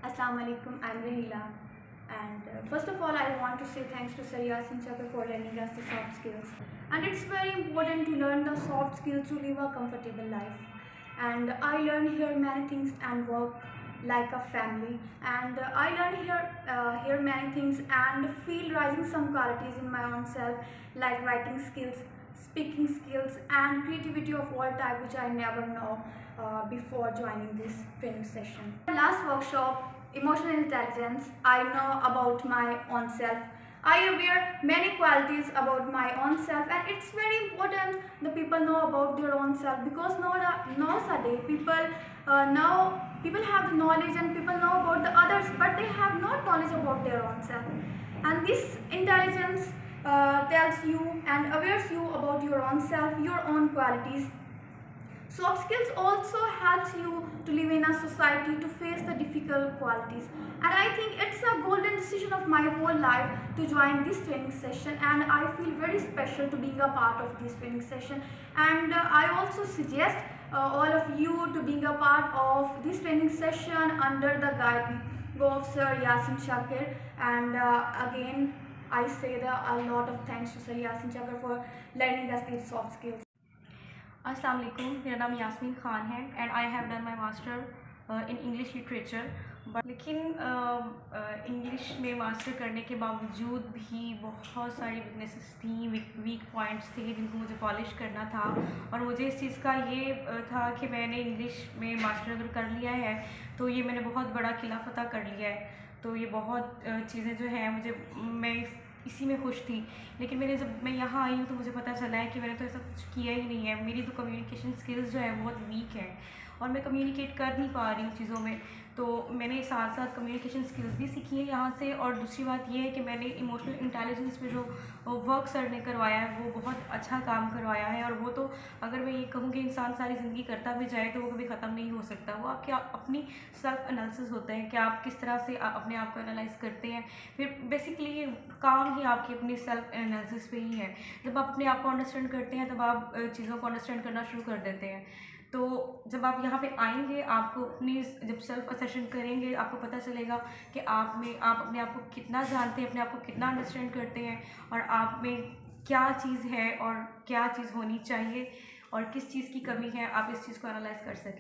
Assalamu alaikum, I'm Rahila. And first of all, I want to say thanks to Sir Yasin Chakar for learning us the soft skills. And it's very important to learn the soft skills to live a comfortable life. And I learn here many things and work like a family. And I learn here many things and feel rising some qualities in my own self, like writing skills, speaking skills, and creativity of all type, which I never know before joining this training session. Last workshop, emotional intelligence, I know about my own self. I aware many qualities about my own self, and it's very important the people know about their own self, because nowadays people have the knowledge and people know about the others, but they have not knowledge about their own self. And this intelligence tells you and awares you about your own self, your own qualities. Soft skills also helps you to live in a society, to face the difficult qualities. And I think it's a golden decision of my whole life to join this training session, and I feel very special to being a part of this training session. And I also suggest all of you to being a part of this training session under the guidance of Sir Yasin Chakar. And again, I say a lot of thanks to Sir Yasin Chakar for learning us these soft skills. अस्सलाम वालेकुम, मेरा नाम यास्मीन ख़ान है and I have done my master in English literature. लेकिन English में master करने के बावजूद भी बहुत सारी वीकनेसेस थी, वीक पॉइंट्स थे जिनको मुझे पॉलिश करना था। और मुझे इस चीज़ का ये था कि मैंने इंग्लिश में मास्टर अगर कर लिया है तो ये मैंने बहुत बड़ा किला फतह कर लिया है। तो ये बहुत चीज़ें जो हैं मैं इसी में खुश थी। लेकिन जब मैं यहाँ आई हूँ तो मुझे पता चला है कि मैंने तो ऐसा कुछ किया ही नहीं है। मेरी तो कम्युनिकेशन स्किल्स जो है बहुत वीक है और मैं कम्युनिकेट कर नहीं पा रही हूँ चीज़ों में। तो मैंने साथ साथ कम्युनिकेशन स्किल्स भी सीखी है यहाँ से। और दूसरी बात ये है कि मैंने इमोशनल इंटेलिजेंस पे जो वर्क सर ने करवाया है वो बहुत अच्छा काम करवाया है। और वो तो अगर मैं ये कहूँ कि इंसान सारी ज़िंदगी करता भी जाए तो वो कभी ख़त्म नहीं हो सकता। वो आपके अपनी सेल्फ एनालिसिस होता है कि आप किस तरह से अपने आप को एनालाइज करते हैं। फिर बेसिकली काम ही आपकी अपनी सेल्फ एनालिसिस पे ही है। जब आप अपने आप को अंडरस्टैंड करते हैं तब आप चीज़ों को अंडरस्टैंड करना शुरू कर देते हैं। तो जब आप यहाँ पे आएंगे, आपको अपनी जब सेल्फ असेसन करेंगे, आपको पता चलेगा कि आप अपने आप को कितना जानते हैं, अपने आप को कितना अंडरस्टैंड करते हैं और आप में क्या चीज़ है और क्या चीज़ होनी चाहिए और किस चीज़ की कमी है, आप इस चीज़ को एनालाइज कर सकें।